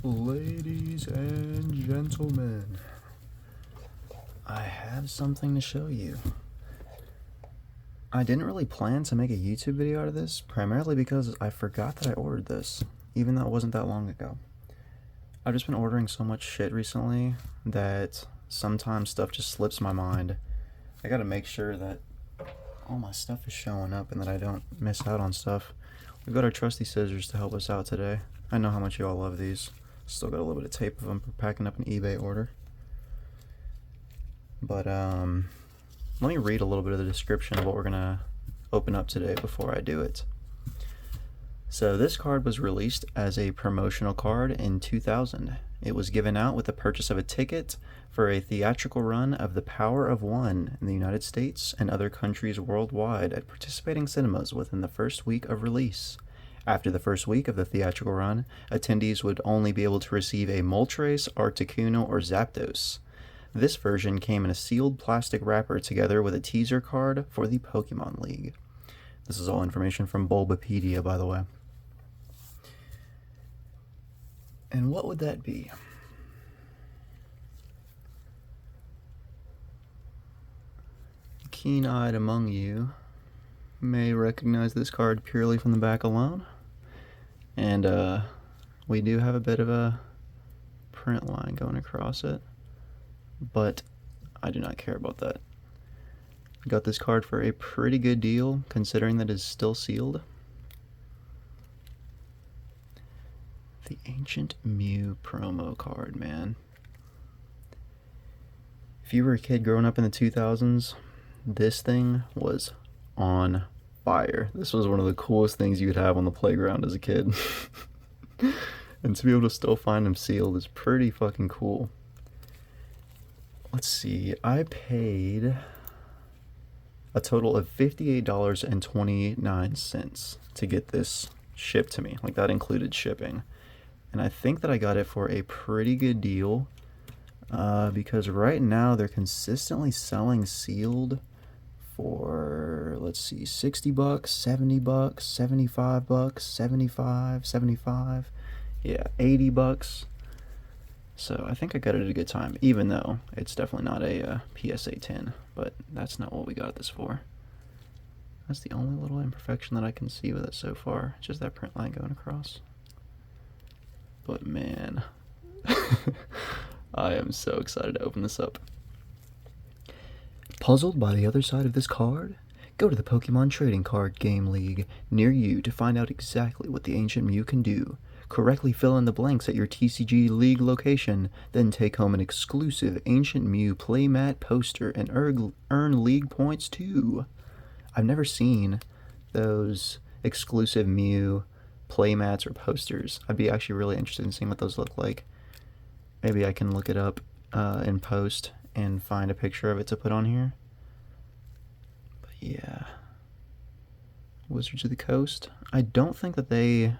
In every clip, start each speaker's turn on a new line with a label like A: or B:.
A: Ladies and gentlemen, I have something to show you. I didn't really plan to make a YouTube video out of this, primarily because I forgot that I ordered this, even though it wasn't that long ago. I've just been ordering so much shit recently that sometimes stuff just slips my mind. I gotta make sure that all my stuff is showing up and that I don't miss out on stuff. We've got our trusty scissors to help us out today. I know how much you all love these. Still got a little bit of tape of them for packing up an eBay order. But let me read a little bit of the description of what we're gonna open up today before I do it. So this card was released as a promotional card in 2000. It was given out with the purchase of a ticket for a theatrical run of The Power of One in the United States and other countries worldwide at participating cinemas within the first week of release. After the first week of the theatrical run, attendees would only be able to receive a Moltres, Articuno, or Zapdos. This version came in a sealed plastic wrapper together with a teaser card for the Pokemon League. This is all information from Bulbapedia, by the way. And what would that be? Keen-eyed among you may recognize this card purely from the back alone. And we do have a bit of a print line going across it, but I do not care about that. Got this card for a pretty good deal, considering that it's still sealed. The Ancient Mew promo card, man. If you were a kid growing up in the 2000s, this thing was on fire. This was one of the coolest things you could have on the playground as a kid. And to be able to still find them sealed is pretty fucking cool. Let's see, I paid a total of $58.29 to get this shipped to me. Like, that included shipping. And I think that I got it for a pretty good deal, because right now they're consistently selling sealed for, let's see, 60 bucks, 70 bucks, 75 bucks, 75, yeah, 80 bucks. So I think I got it at a good time, even though it's definitely not a PSA 10, but that's not what we got this for. That's the only little imperfection that I can see with it so far, just that print line going across. But man, I am so excited to open this up. Puzzled by the other side of this card? Go to the Pokemon Trading Card Game League near you to find out exactly what the Ancient Mew can do. Correctly fill in the blanks at your TCG League location, then take home an exclusive Ancient Mew playmat poster and earn League points too. I've never seen those exclusive Mew playmats or posters. I'd be actually really interested in seeing what those look like. Maybe I can look it up in post and find a picture of it to put on here. But yeah, Wizards of the Coast. I don't think that they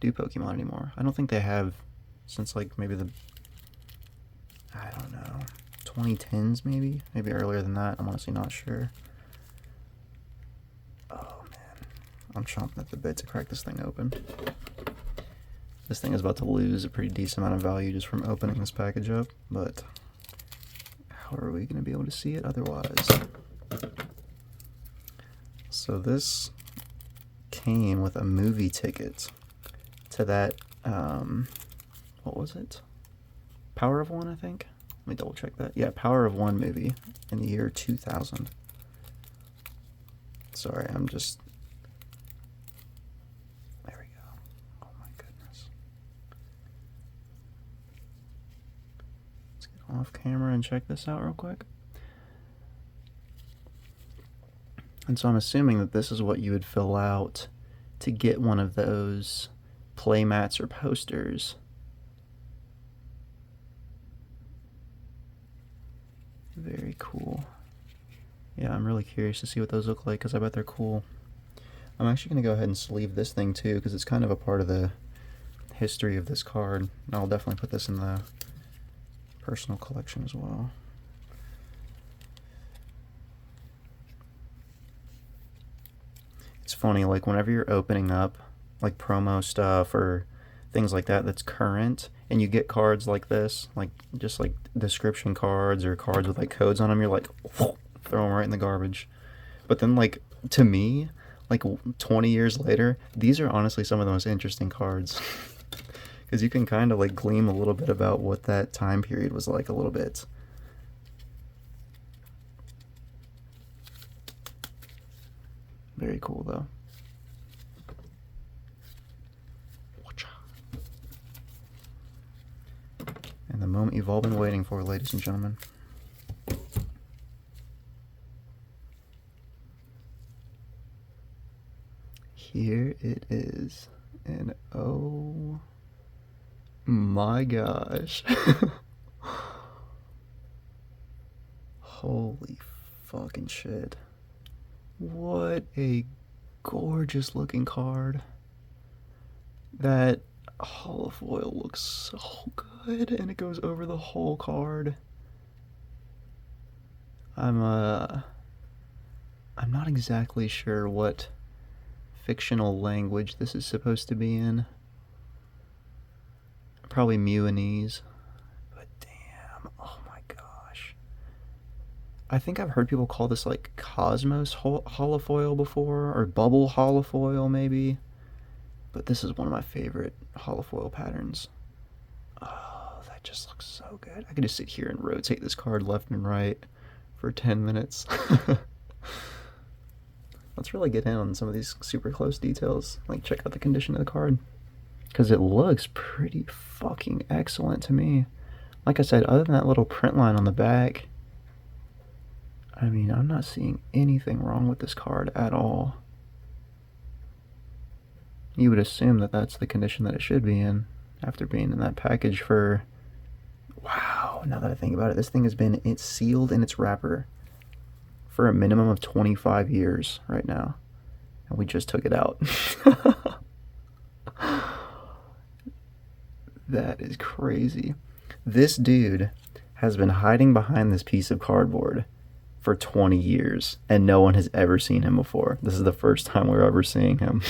A: do Pokemon anymore. I don't think they have since like maybe the, I don't know, 2010s maybe earlier than that. I'm honestly not sure. Oh man, I'm chomping at the bit to crack this thing open. This thing is about to lose a pretty decent amount of value just from opening this package up, but how are we going to be able to see it otherwise? So this came with a movie ticket to that, what was it? Power of One, I think? Let me double check that. Yeah, Power of One movie in the year 2000. Sorry, I'm just... There we go. Oh my goodness. Let's get off camera and check this out real quick. And so I'm assuming that this is what you would fill out to get one of those playmats or posters. Very cool. Yeah, I'm really curious to see what those look like because I bet they're cool. I'm actually going to go ahead and sleeve this thing too because it's kind of a part of the history of this card. And I'll definitely put this in the personal collection as well. It's funny, like whenever you're opening up like promo stuff or things like that that's current, and you get cards like this, like just like description cards or cards with like codes on them, you're like, throw them right in the garbage. But then, like, to me, like 20 years later, these are honestly some of the most interesting cards. Because you can kind of like glean a little bit about what that time period was like a little bit. Very cool though. And the moment you've all been waiting for, ladies and gentlemen. Here it is. And oh my gosh. Holy fucking shit. What a gorgeous looking card. That holofoil looks so good, and it goes over the whole card. I'm not exactly sure what fictional language this is supposed to be in. Probably Muanese. But damn, oh my gosh. I think I've heard people call this like Cosmos holofoil before, or Bubble holofoil maybe. But this is one of my favorite holofoil patterns. Oh, that just looks so good. I could just sit here and rotate this card left and right for 10 minutes. Let's really get in on some of these super close details. Like, check out the condition of the card. Because it looks pretty fucking excellent to me. Like I said, other than that little print line on the back, I mean, I'm not seeing anything wrong with this card at all. You would assume that that's the condition that it should be in after being in that package for, wow, now that I think about it, this thing has been sealed in its wrapper for a minimum of 25 years right now, and we just took it out. That is crazy. This dude has been hiding behind this piece of cardboard for 20 years, and no one has ever seen him before. This is the first time we're ever seeing him.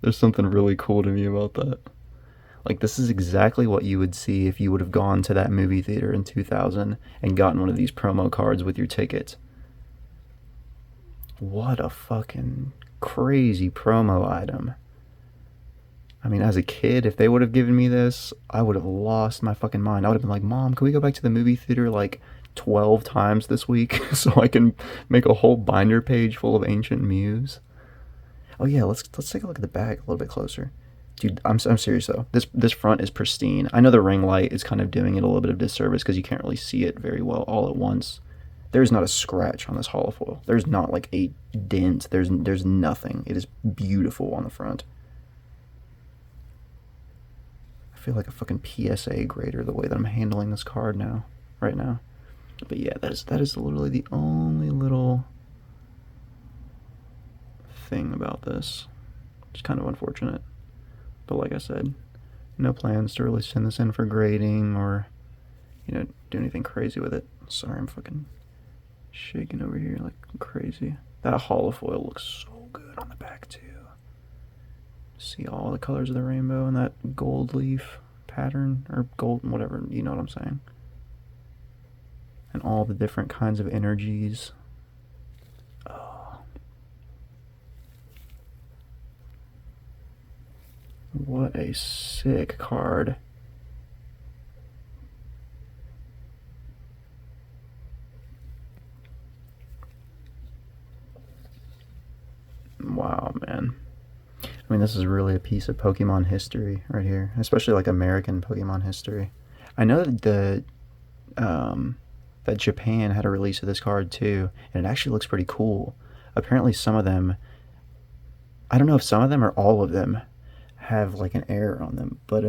A: There's something really cool to me about that. Like, this is exactly what you would see if you would have gone to that movie theater in 2000 and gotten one of these promo cards with your ticket. What a fucking crazy promo item. I mean, as a kid, if they would have given me this, I would have lost my fucking mind. I would have been like, Mom, can we go back to the movie theater like 12 times this week so I can make a whole binder page full of Ancient Muse? Oh yeah, let's take a look at the back a little bit closer. Dude, I'm serious though. This front is pristine. I know the ring light is kind of doing it a little bit of disservice because you can't really see it very well all at once. There's not a scratch on this holofoil. There's not like a dent. There's nothing. It is beautiful on the front. I feel like a fucking PSA grader the way that I'm handling this card right now. But yeah, that is literally the only little thing about this. It's kind of unfortunate. But like I said, no plans to really send this in for grading or, do anything crazy with it. Sorry, I'm fucking shaking over here like crazy. That holofoil looks so good on the back too. See all the colors of the rainbow and that gold leaf pattern, or gold, whatever, you know what I'm saying. And all the different kinds of energies. Oh. What a sick card. Wow, man. I mean, this is really a piece of Pokemon history right here, especially like American Pokemon history. I know that that Japan had a release of this card too, and it actually looks pretty cool. Apparently some of them, I don't know if some of them or all of them, have like an error on them, but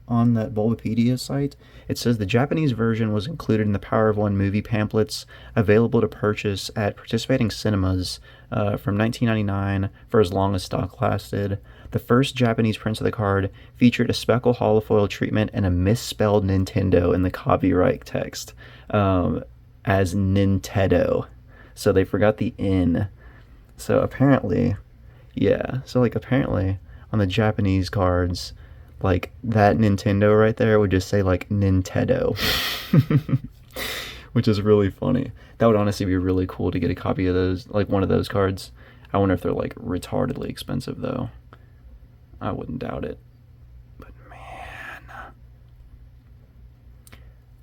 A: on that Bulbapedia site, it says the Japanese version was included in the Power of One movie pamphlets available to purchase at participating cinemas from 1999 for as long as stock lasted. The first Japanese prints of the card featured a speckle holofoil treatment and a misspelled Nintendo in the copyright text as Nintendo. So they forgot the N. So apparently, yeah, so like apparently on the Japanese cards, like that Nintendo right there would just say like Nintendo, which is really funny. That would honestly be really cool to get a copy of those, like one of those cards. I wonder if they're like retardedly expensive though. I wouldn't doubt it. But man,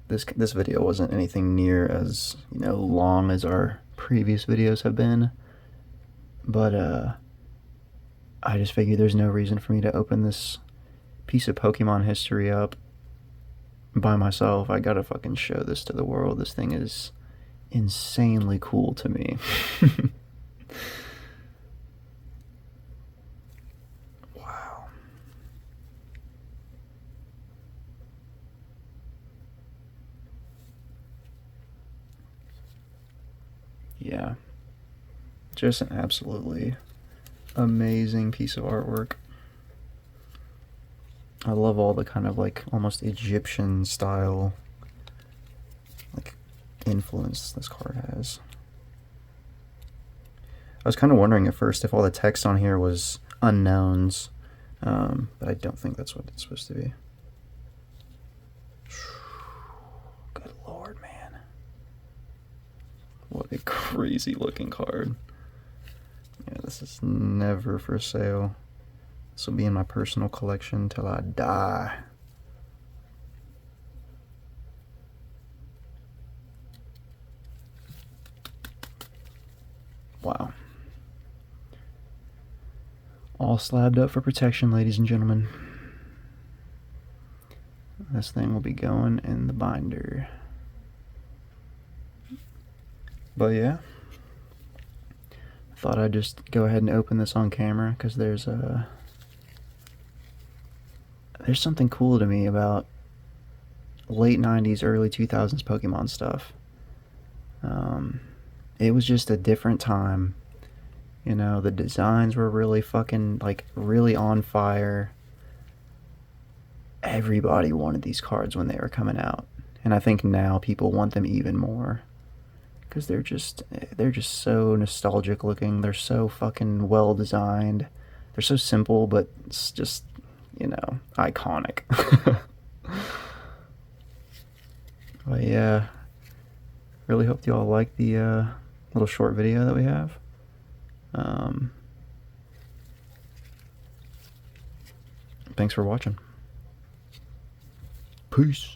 A: this video wasn't anything near as, you know, long as our previous videos have been. But I just figured there's no reason for me to open this piece of Pokemon history up by myself. I gotta fucking show this to the world. This thing is insanely cool to me. Wow. Yeah. Just an absolutely amazing piece of artwork. I love all the kind of like almost Egyptian style like influence this card has. I was kind of wondering at first if all the text on here was unknowns, but I don't think that's what it's supposed to be. Good lord, man. What a crazy looking card. Yeah, this is never for sale. This will be in my personal collection till I die. Wow. All slabbed up for protection, ladies and gentlemen. This thing will be going in the binder. But yeah, thought I'd just go ahead and open this on camera because there's something cool to me about late 90s, early 2000s Pokemon stuff. It was just a different time. You know, the designs were really fucking, like, really on fire. Everybody wanted these cards when they were coming out. And I think now people want them even more. Because they're just so nostalgic looking. They're so fucking well designed. They're so simple, but it's just, you know, iconic. But yeah, really hope you all like the little short video that we have. Thanks for watching. Peace.